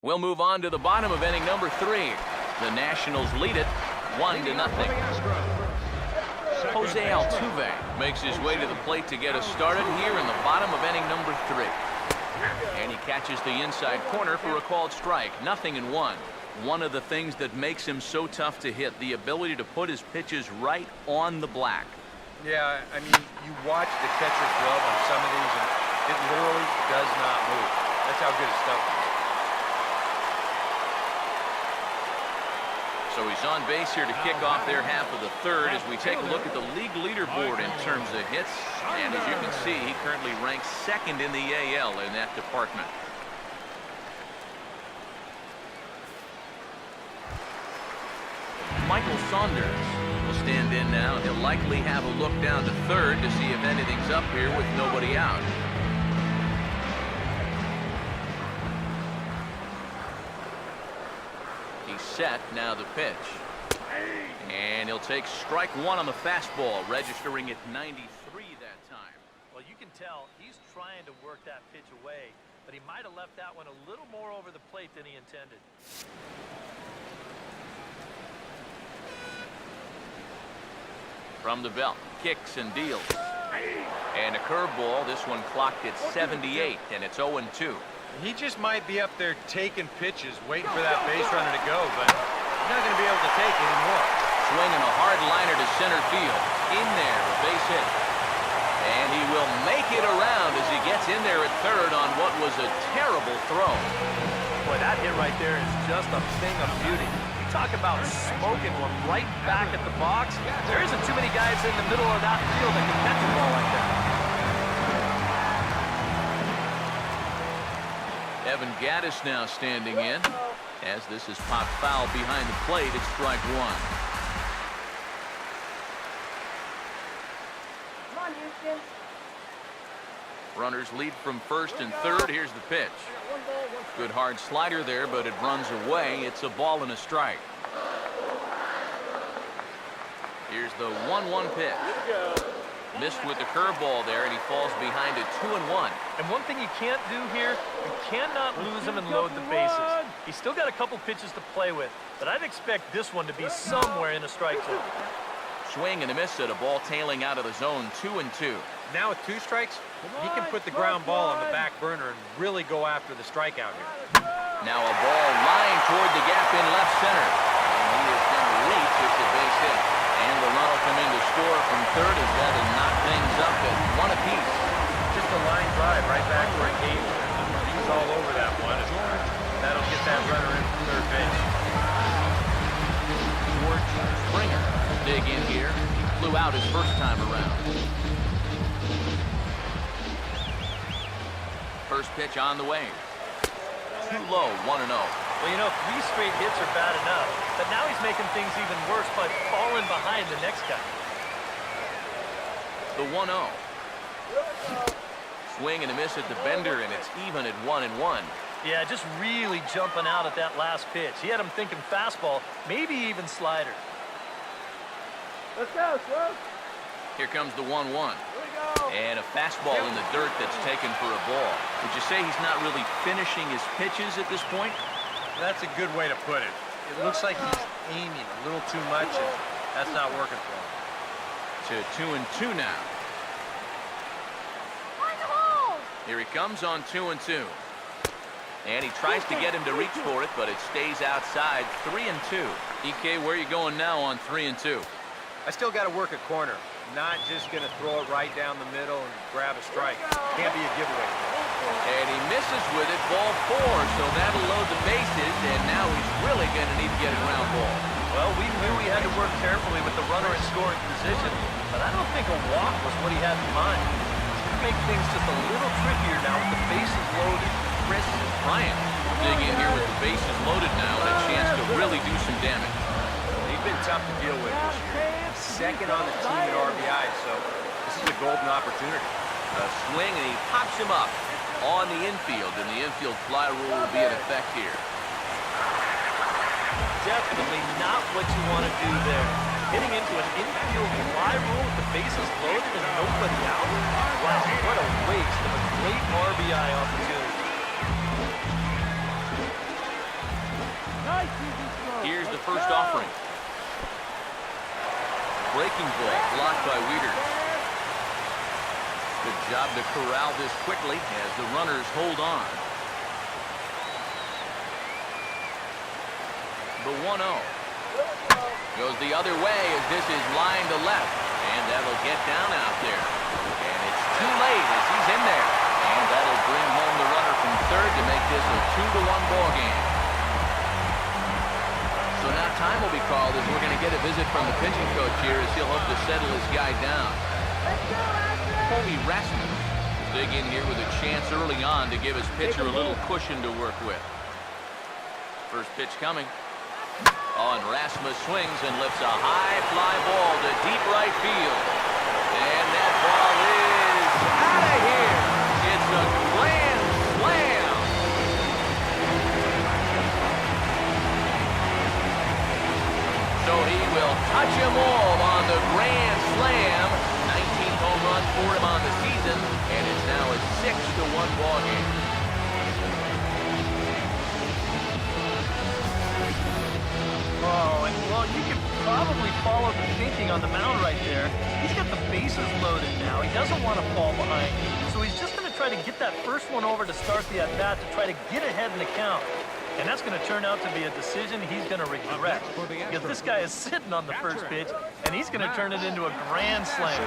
We'll move on to the bottom of inning number 3. The Nationals lead it 1-0. Jose Altuve makes his way to the plate to get us started here in the bottom of inning number 3. And he catches the inside corner for a called strike. 0-1. One of the things that makes him so tough to hit, the ability to put his pitches right on the black. Yeah, I mean, you watch the catcher's glove on some of these, and it literally does not move. That's how good his stuff is. So he's on base here to kick off their half of the third as we take a look at the league leaderboard in terms of hits. And as you can see, he currently ranks second in the AL in that department. Michael Saunders will stand in now. He'll likely have a look down to third to see if anything's up here with nobody out. He's set, now the pitch. And he'll take strike one on the fastball, registering at 93 that time. Well, you can tell he's trying to work that pitch away, but he might have left that one a little more over the plate than he intended. From the belt, kicks and deals. And a curveball, this one clocked at 78, and it's 0-2. He just might be up there taking pitches, waiting for that base runner to go, but he's not going to be able to take anymore. Swinging a hard liner to center field. In there, a base hit. And he will make it around as he gets in there at third on what was a terrible throw. Boy, that hit right there is just a thing of beauty. You talk about smoking one right back at the box. There isn't too many guys in the middle of that field that can catch a ball like that. Evan Gaddis now standing in as this is popped foul behind the plate. It's strike one. Come on, Houston. Runners lead from first and third. Here's the pitch. Good hard slider there, but it runs away. It's a ball and a strike. Here's the 1-1 pitch. Missed with the curveball there, and he falls behind at 2-1. And one thing you can't do here, you cannot lose him and load the bases. He's still got a couple pitches to play with, but I'd expect this one to be somewhere in the strike zone. Swing and a miss at a ball tailing out of the zone, 2-2. Now with 2 strikes, he can put the ground ball on the back burner and really go after the strikeout here. Now a ball lined toward the gap in left center. And he is going to reach. It's a base hit. And the run will come in to score from third as that will knock things up at 1 apiece. Just a line drive right back where it came. He's all over that one. That'll get that runner in from third base. George Springer dig in here. He flew out his first time around. First pitch on the way. Too low, 1-0. Well, you know, 3 straight hits are bad enough, but now he's making things even worse by falling behind the next guy. The 1-0. Swing and a miss at the bender, and it's even at 1-1. Yeah, just really jumping out at that last pitch. He had him thinking fastball, maybe even slider. Let's go, Swoop. Here comes the 1-1. Here we go. And a fastball in the dirt that's taken for a ball. Would you say he's not really finishing his pitches at this point? That's a good way to put it. It looks like he's aiming a little too much, and that's not working for him. To 2-2 now. Find the hole. Here he comes on 2-2. And he tries to get him to reach for it, but it stays outside. 3-2. EK, where are you going now on 3-2? I still got to work a corner. Not just going to throw it right down the middle and grab a strike. Can't be a giveaway. And he misses with it, ball 4, so that'll load the bases, and now he's really going to need to get a ground ball. Well, we knew he had to work carefully with the runner in scoring position, but I don't think a walk was what he had in mind. It's going to make things just a little trickier now with the bases loaded. Chris Bryant dig in here with the bases loaded now, and a chance to really do some damage. He's been tough to deal with this year. Second on the team in RBI, so this is a golden opportunity. A swing, and he pops him up on the infield, and the infield fly rule will be in effect here. Definitely not what you want to do there. Hitting into an infield fly rule with the bases loaded and nobody out. Wow, what a waste of a great RBI opportunity. the first offering. Breaking ball blocked by Wieters. Good job to corral this quickly as the runners hold on. The 1-0 goes the other way as this is line to left, and that'll get down out there. And it's too late as he's in there, and that'll bring home the runner from third to make this a 2-1 ball game. So now time will be called as we're going to get a visit from the pitching coach here as he'll hope to settle his guy down. Rasmus will dig in here with a chance early on to give his pitcher a little cushion to work with. First pitch coming. Oh, and Rasmus swings and lifts a high fly ball to deep right field. And that ball is out of here. It's a grand slam. So he will touch him all on the grand slam. 19 home runs for him on the season, and it's now a 6-1 ball game. Oh, and well, you can probably follow the thinking on the mound right there. He's got the bases loaded now. He doesn't want to fall behind. So he's just going to try to get that first one over to start the at-bat to try to get ahead in the count. And that's going to turn out to be a decision he's going to regret. Because this guy is sitting on the first pitch, and he's going to turn it into a grand slam.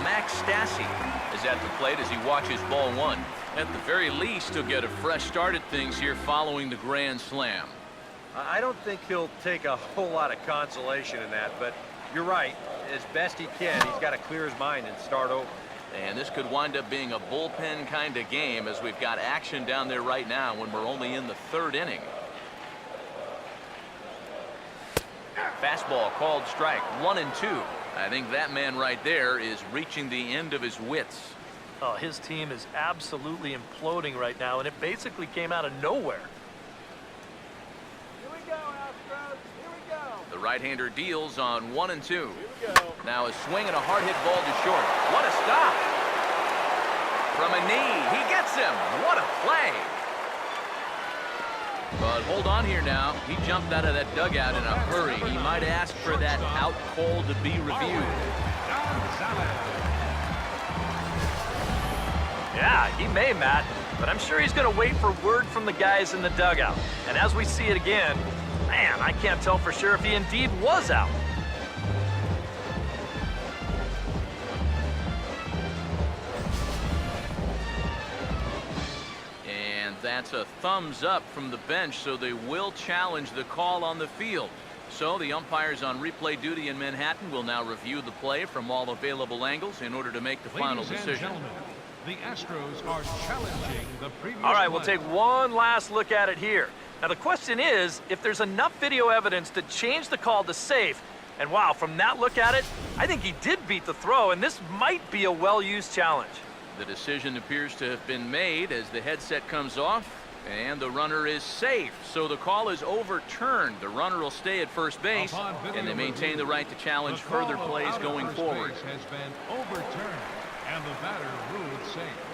Max Stassi is at the plate as he watches ball one. At the very least, he'll get a fresh start at things here following the grand slam. I don't think he'll take a whole lot of consolation in that, but you're right. As best he can, he's got to clear his mind and start over. And this could wind up being a bullpen kind of game as we've got action down there right now when we're only in the third inning. Fastball called strike, 1-2. I think that man right there is reaching the end of his wits. Oh, his team is absolutely imploding right now, and it basically came out of nowhere. The right-hander deals on 1-2. Now a swing and a hard hit ball to short. What a stop! From a knee, he gets him. What a play! But hold on here now. He jumped out of that dugout in a hurry. He might ask for that out call to be reviewed. Yeah, he may, Matt, but I'm sure he's going to wait for word from the guys in the dugout. And as we see it again, man, I can't tell for sure if he indeed was out. And that's a thumbs up from the bench, so they will challenge the call on the field. So the umpires on replay duty in Manhattan will now review the play from all available angles in order to make the final decision. The Astros are challenging the previous. All right, we'll play. take one last look at it here. Now, the question is, if there's enough video evidence to change the call to safe, and wow, from that look at it, I think he did beat the throw, and this might be a well-used challenge. The decision appears to have been made as the headset comes off, and the runner is safe. So the call is overturned. The runner will stay at first base, and they maintain the right to challenge further plays going forward. Has been overturned, and the batter ruled safe.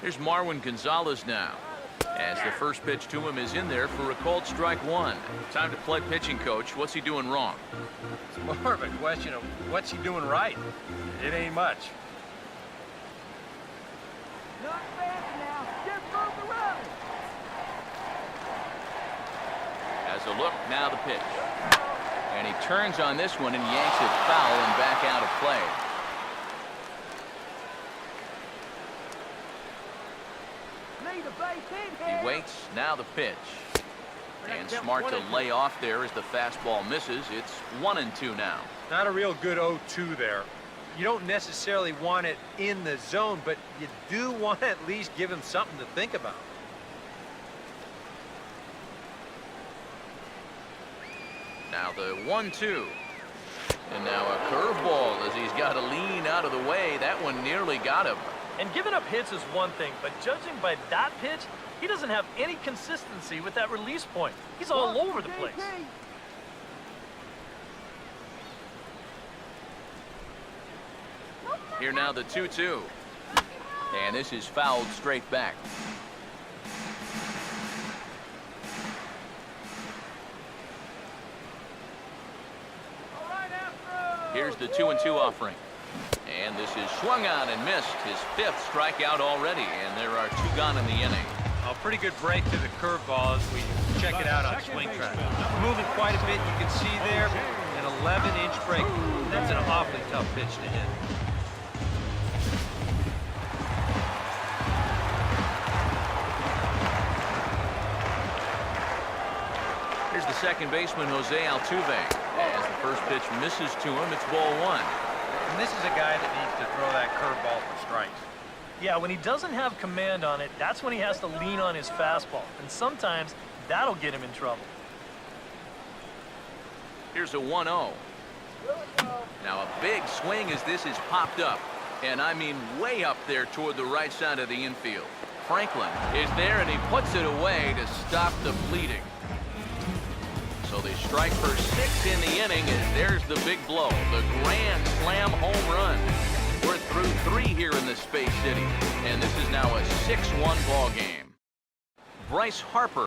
Here's Marwin Gonzalez now, as the first pitch to him is in there for a called strike one. Time to play pitching coach. What's he doing wrong? It's more of a question of what's he doing right. It ain't much. Not fast now. Just move the road. As a look, now the pitch. And he turns on this one and yanks it foul and back out of play. Need a base hit here. He waits, now the pitch. And smart to lay off there as the fastball misses. It's 1-2 now. Not a real good 0-2 there. You don't necessarily want it in the zone, but you do want to at least give him something to think about. Now the 1-2. And now a curveball as he's got to lean out of the way. That one nearly got him. And giving up hits is one thing, but judging by that pitch, he doesn't have any consistency with that release point. He's all over the place. Here now the 2-2. And this is fouled straight back. Here's the 2-2 offering. And this is swung on and missed. His 5th strikeout already, and there are 2 gone in the inning. A pretty good break to the curveball as we check it out on swing track. Moving quite a bit. You can see there an 11-inch break. That's an awfully tough pitch to hit. Here's the second baseman, Jose Altuve. As the first pitch misses to him, it's ball 1. And this is a guy that needs to throw that curveball for strikes. Yeah, when he doesn't have command on it, that's when he has to lean on his fastball. And sometimes that'll get him in trouble. Here's a 1-0. Now a big swing as this is popped up. And I mean way up there toward the right side of the infield. Franklin is there and he puts it away to stop the bleeding. So they strike for 6 in the inning as there's the big blow. The grand slam home run. We're through 3 here in the Space City. And this is now a 6-1 ball game. Bryce Harper